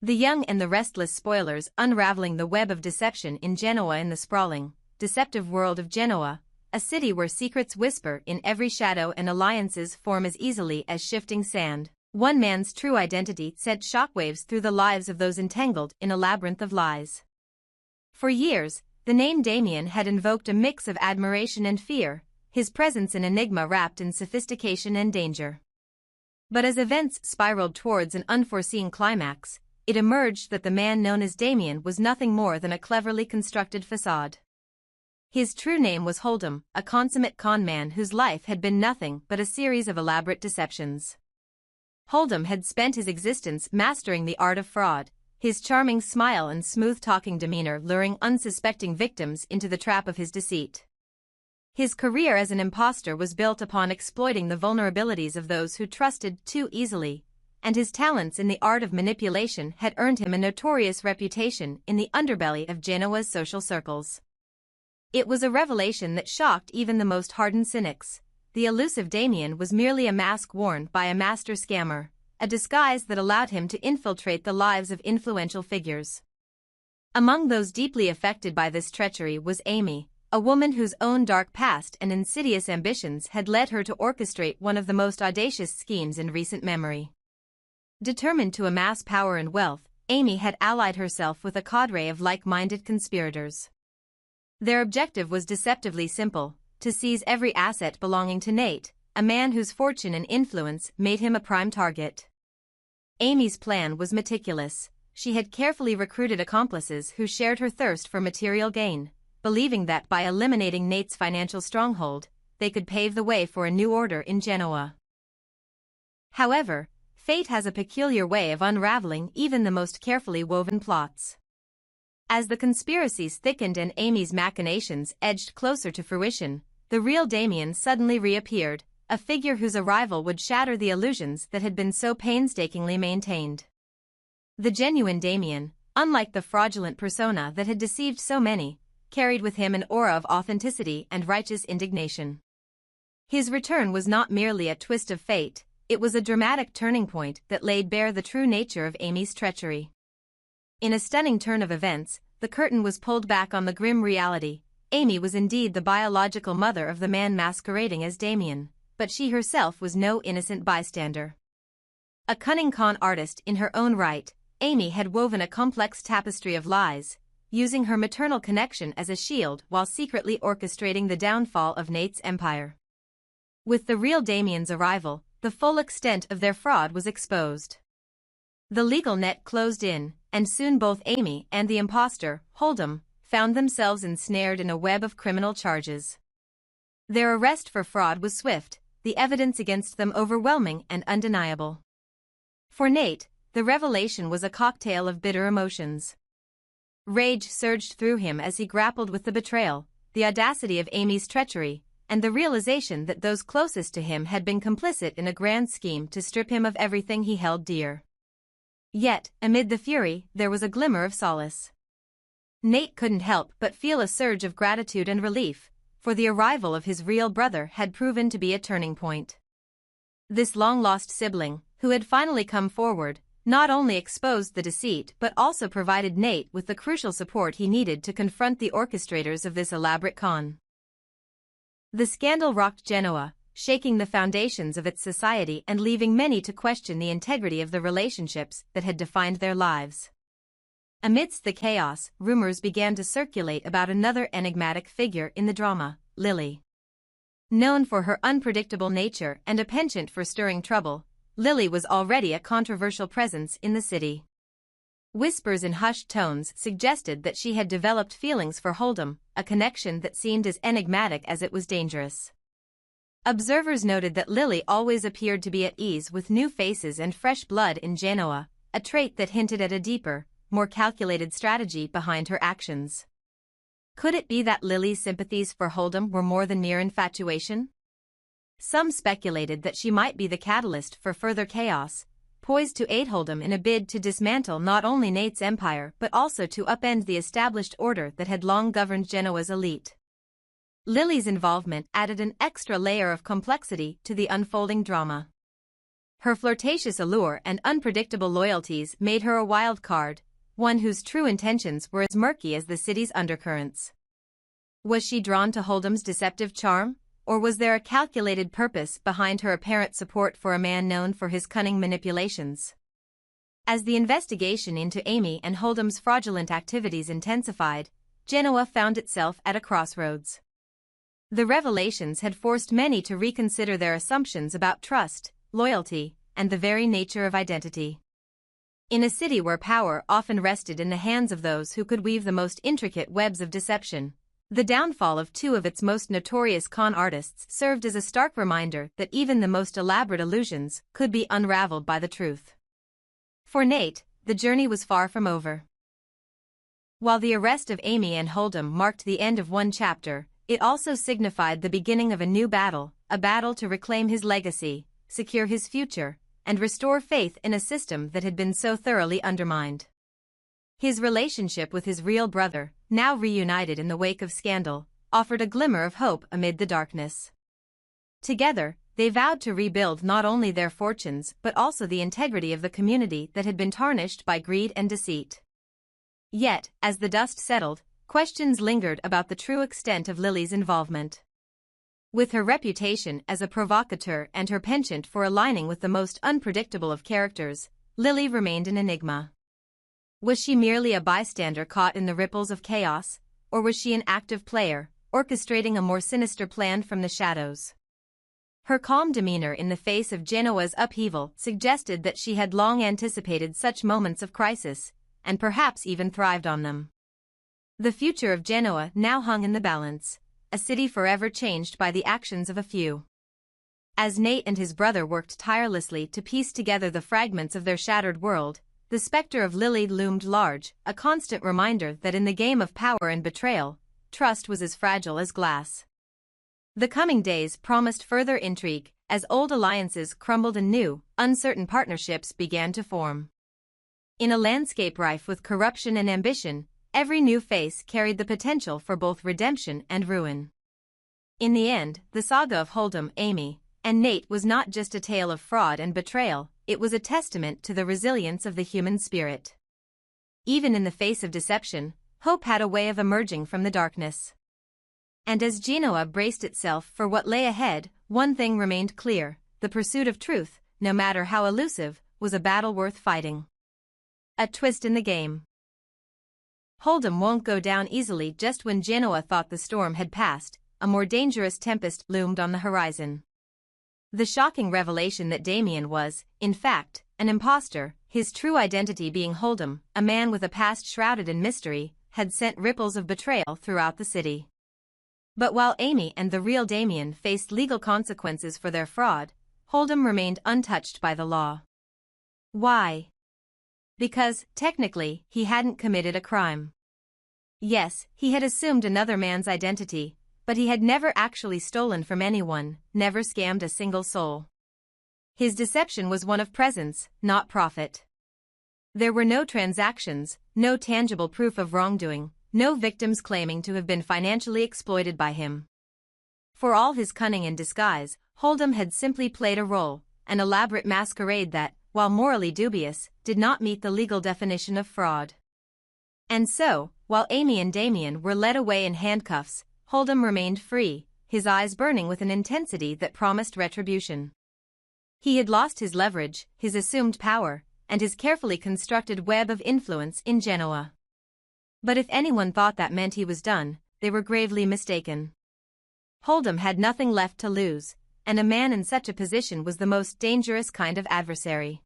The Young and the Restless spoilers unraveling the web of deception in Genoa. In the sprawling, deceptive world of Genoa, a city where secrets whisper in every shadow and alliances form as easily as shifting sand, one man's true identity sent shockwaves through the lives of those entangled in a labyrinth of lies. For years, the name Damian had invoked a mix of admiration and fear, his presence an enigma wrapped in sophistication and danger. But as events spiraled towards an unforeseen climax, it emerged that the man known as Damian was nothing more than a cleverly constructed facade. His true name was Holdem, a consummate con man whose life had been nothing but a series of elaborate deceptions. Holdem had spent his existence mastering the art of fraud, his charming smile and smooth-talking demeanor luring unsuspecting victims into the trap of his deceit. His career as an impostor was built upon exploiting the vulnerabilities of those who trusted too easily, and his talents in the art of manipulation had earned him a notorious reputation in the underbelly of Genoa's social circles. It was a revelation that shocked even the most hardened cynics. The elusive Damian was merely a mask worn by a master scammer, a disguise that allowed him to infiltrate the lives of influential figures. Among those deeply affected by this treachery was Amy, a woman whose own dark past and insidious ambitions had led her to orchestrate one of the most audacious schemes in recent memory. Determined to amass power and wealth, Amy had allied herself with a cadre of like-minded conspirators. Their objective was deceptively simple: to seize every asset belonging to Nate, a man whose fortune and influence made him a prime target. Amy's plan was meticulous. She had carefully recruited accomplices who shared her thirst for material gain, believing that by eliminating Nate's financial stronghold, they could pave the way for a new order in Genoa. However, fate has a peculiar way of unraveling even the most carefully woven plots. As the conspiracies thickened and Amy's machinations edged closer to fruition, the real Damian suddenly reappeared, a figure whose arrival would shatter the illusions that had been so painstakingly maintained. The genuine Damian, unlike the fraudulent persona that had deceived so many, carried with him an aura of authenticity and righteous indignation. His return was not merely a twist of fate, it was a dramatic turning point that laid bare the true nature of Amy's treachery. In a stunning turn of events, the curtain was pulled back on the grim reality. Amy was indeed the biological mother of the man masquerading as Damian, but she herself was no innocent bystander. A cunning con artist in her own right, Amy had woven a complex tapestry of lies, using her maternal connection as a shield while secretly orchestrating the downfall of Nate's empire. With the real Damian's arrival, the full extent of their fraud was exposed. The legal net closed in, and soon both Amy and the impostor, Holdem, found themselves ensnared in a web of criminal charges. Their arrest for fraud was swift, the evidence against them overwhelming and undeniable. For Nate, the revelation was a cocktail of bitter emotions. Rage surged through him as he grappled with the betrayal, the audacity of Amy's treachery, and the realization that those closest to him had been complicit in a grand scheme to strip him of everything he held dear. Yet, amid the fury, there was a glimmer of solace. Nate couldn't help but feel a surge of gratitude and relief, for the arrival of his real brother had proven to be a turning point. This long-lost sibling, who had finally come forward, not only exposed the deceit but also provided Nate with the crucial support he needed to confront the orchestrators of this elaborate con. The scandal rocked Genoa, shaking the foundations of its society and leaving many to question the integrity of the relationships that had defined their lives. Amidst the chaos, rumors began to circulate about another enigmatic figure in the drama, Lily. Known for her unpredictable nature and a penchant for stirring trouble, Lily was already a controversial presence in the city. Whispers in hushed tones suggested that she had developed feelings for Holdem, a connection that seemed as enigmatic as it was dangerous. Observers noted that Lily always appeared to be at ease with new faces and fresh blood in Genoa, a trait that hinted at a deeper, more calculated strategy behind her actions. Could it be that Lily's sympathies for Holdem were more than mere infatuation? Some speculated that she might be the catalyst for further chaos, poised to aid Holdem in a bid to dismantle not only Nate's empire but also to upend the established order that had long governed Genoa's elite. Lily's involvement added an extra layer of complexity to the unfolding drama. Her flirtatious allure and unpredictable loyalties made her a wild card, one whose true intentions were as murky as the city's undercurrents. Was she drawn to Holdem's deceptive charm, or was there a calculated purpose behind her apparent support for a man known for his cunning manipulations? As the investigation into Amy and Holdem's fraudulent activities intensified, Genoa found itself at a crossroads. The revelations had forced many to reconsider their assumptions about trust, loyalty, and the very nature of identity. In a city where power often rested in the hands of those who could weave the most intricate webs of deception, the downfall of two of its most notorious con artists served as a stark reminder that even the most elaborate illusions could be unraveled by the truth. For Nate, the journey was far from over. While the arrest of Amy and Holdem marked the end of one chapter, it also signified the beginning of a new battle, a battle to reclaim his legacy, secure his future, and restore faith in a system that had been so thoroughly undermined. His relationship with his real brother, now reunited in the wake of scandal, offered a glimmer of hope amid the darkness. Together, they vowed to rebuild not only their fortunes but also the integrity of the community that had been tarnished by greed and deceit. Yet, as the dust settled, questions lingered about the true extent of Lily's involvement. With her reputation as a provocateur and her penchant for aligning with the most unpredictable of characters, Lily remained an enigma. Was she merely a bystander caught in the ripples of chaos, or was she an active player, orchestrating a more sinister plan from the shadows? Her calm demeanor in the face of Genoa's upheaval suggested that she had long anticipated such moments of crisis, and perhaps even thrived on them. The future of Genoa now hung in the balance, a city forever changed by the actions of a few. As Nate and his brother worked tirelessly to piece together the fragments of their shattered world, the specter of Lily loomed large, a constant reminder that in the game of power and betrayal, trust was as fragile as glass. The coming days promised further intrigue, as old alliances crumbled and new, uncertain partnerships began to form. In a landscape rife with corruption and ambition, every new face carried the potential for both redemption and ruin. In the end, the saga of Holdem, Amy, and Nate was not just a tale of fraud and betrayal, it was a testament to the resilience of the human spirit. Even in the face of deception, hope had a way of emerging from the darkness. And as Genoa braced itself for what lay ahead, one thing remained clear: the pursuit of truth, no matter how elusive, was a battle worth fighting. A twist in the game. Holdem won't go down easily. Just when Genoa thought the storm had passed, a more dangerous tempest loomed on the horizon. The shocking revelation that Damian was, in fact, an imposter, his true identity being Holdem, a man with a past shrouded in mystery, had sent ripples of betrayal throughout the city. But while Amy and the real Damian faced legal consequences for their fraud, Holdem remained untouched by the law. Why? Because, technically, he hadn't committed a crime. Yes, he had assumed another man's identity, but he had never actually stolen from anyone, never scammed a single soul. His deception was one of presence, not profit. There were no transactions, no tangible proof of wrongdoing, no victims claiming to have been financially exploited by him. For all his cunning and disguise, Holdem had simply played a role, an elaborate masquerade that, while morally dubious, did not meet the legal definition of fraud. And so, while Amy and Damian were led away in handcuffs, Holdem remained free, his eyes burning with an intensity that promised retribution. He had lost his leverage, his assumed power, and his carefully constructed web of influence in Genoa. But if anyone thought that meant he was done, they were gravely mistaken. Holdem had nothing left to lose, and a man in such a position was the most dangerous kind of adversary.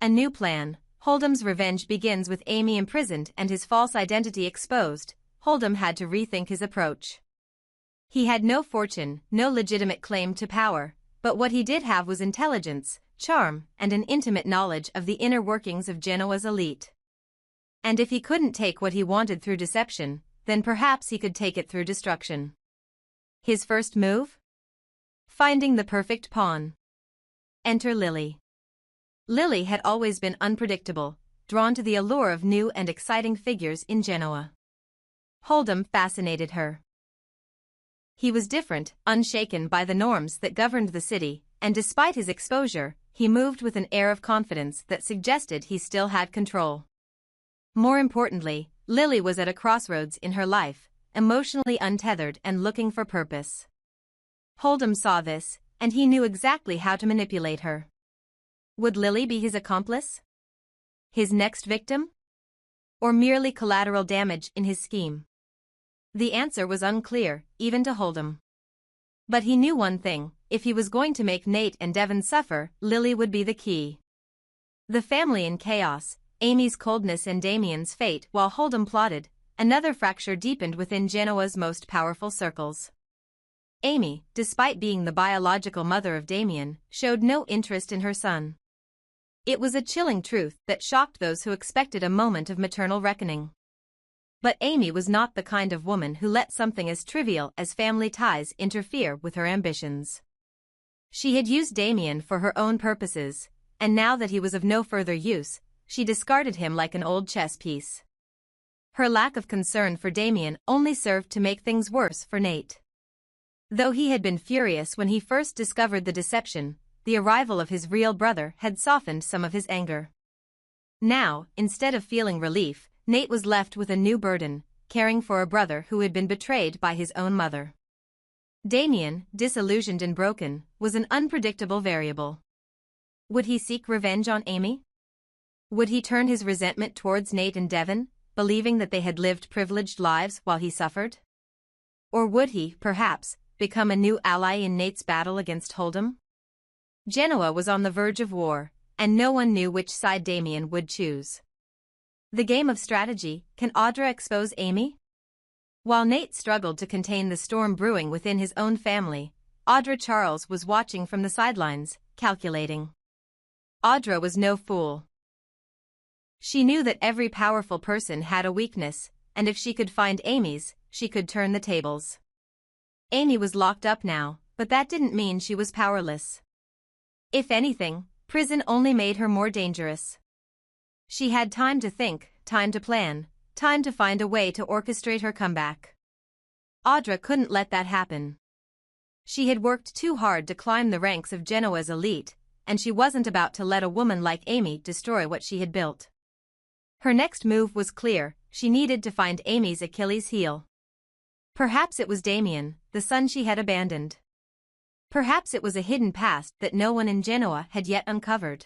A new plan. Holdem's revenge begins with Amy imprisoned and his false identity exposed. Holdem had to rethink his approach. He had no fortune, no legitimate claim to power, but what he did have was intelligence, charm, and an intimate knowledge of the inner workings of Genoa's elite. And if he couldn't take what he wanted through deception, then perhaps he could take it through destruction. His first move? Finding the perfect pawn. Enter Lily. Lily had always been unpredictable, drawn to the allure of new and exciting figures in Genoa. Holdem fascinated her. He was different, unshaken by the norms that governed the city, and despite his exposure, he moved with an air of confidence that suggested he still had control. More importantly, Lily was at a crossroads in her life, emotionally untethered and looking for purpose. Holdem saw this, and he knew exactly how to manipulate her. Would Lily be his accomplice? His next victim? Or merely collateral damage in his scheme? The answer was unclear, even to Holdem. But he knew one thing: if he was going to make Nate and Devon suffer, Lily would be the key. The family in chaos, Amy's coldness and Damian's fate while Holdem plotted, another fracture deepened within Genoa's most powerful circles. Amy, despite being the biological mother of Damian, showed no interest in her son. It was a chilling truth that shocked those who expected a moment of maternal reckoning. But Amy was not the kind of woman who let something as trivial as family ties interfere with her ambitions. She had used Damian for her own purposes, and now that he was of no further use, she discarded him like an old chess piece. Her lack of concern for Damian only served to make things worse for Nate. Though he had been furious when he first discovered the deception, the arrival of his real brother had softened some of his anger. Now, instead of feeling relief, Nate was left with a new burden, caring for a brother who had been betrayed by his own mother. Damian, disillusioned and broken, was an unpredictable variable. Would he seek revenge on Amy? Would he turn his resentment towards Nate and Devon, believing that they had lived privileged lives while he suffered? Or would he, perhaps, become a new ally in Nate's battle against Holdem? Genoa was on the verge of war, and no one knew which side Damian would choose. The game of strategy: can Audra expose Amy? While Nate struggled to contain the storm brewing within his own family, Audra Charles was watching from the sidelines, calculating. Audra was no fool. She knew that every powerful person had a weakness, and if she could find Amy's, she could turn the tables. Amy was locked up now, but that didn't mean she was powerless. If anything, prison only made her more dangerous. She had time to think, time to plan, time to find a way to orchestrate her comeback. Audra couldn't let that happen. She had worked too hard to climb the ranks of Genoa's elite, and she wasn't about to let a woman like Amy destroy what she had built. Her next move was clear: she needed to find Amy's Achilles heel. Perhaps it was Damian, the son she had abandoned. Perhaps it was a hidden past that no one in Genoa had yet uncovered.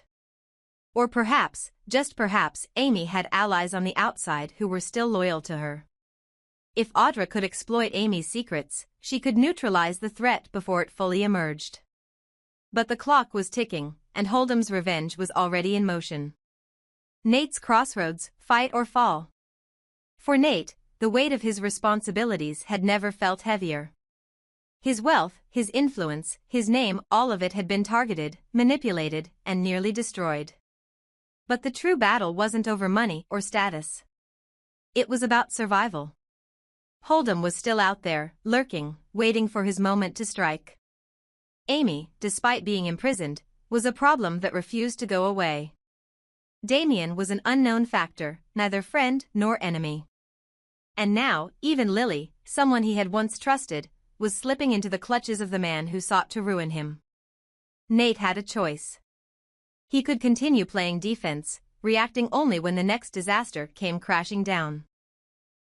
Or perhaps, just perhaps, Amy had allies on the outside who were still loyal to her. If Audra could exploit Amy's secrets, she could neutralize the threat before it fully emerged. But the clock was ticking, and Holdem's revenge was already in motion. Nate's crossroads: fight or fall. For Nate, the weight of his responsibilities had never felt heavier. His wealth, his influence, his name, all of it had been targeted, manipulated, and nearly destroyed. But the true battle wasn't over money or status. It was about survival. Holdem was still out there, lurking, waiting for his moment to strike. Amy, despite being imprisoned, was a problem that refused to go away. Damian was an unknown factor, neither friend nor enemy. And now, even Lily, someone he had once trusted, was slipping into the clutches of the man who sought to ruin him. Nate had a choice. He could continue playing defense, reacting only when the next disaster came crashing down.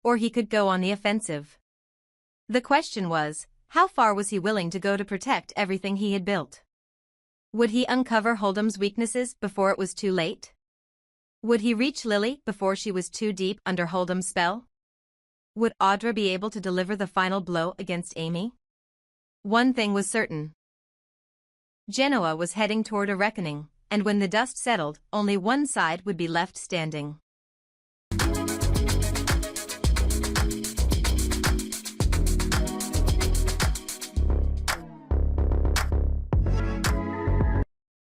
Or he could go on the offensive. The question was, how far was he willing to go to protect everything he had built? Would he uncover Holdem's weaknesses before it was too late? Would he reach Lily before she was too deep under Holdem's spell? Would Audra be able to deliver the final blow against Amy? One thing was certain. Genoa was heading toward a reckoning, and when the dust settled, only one side would be left standing.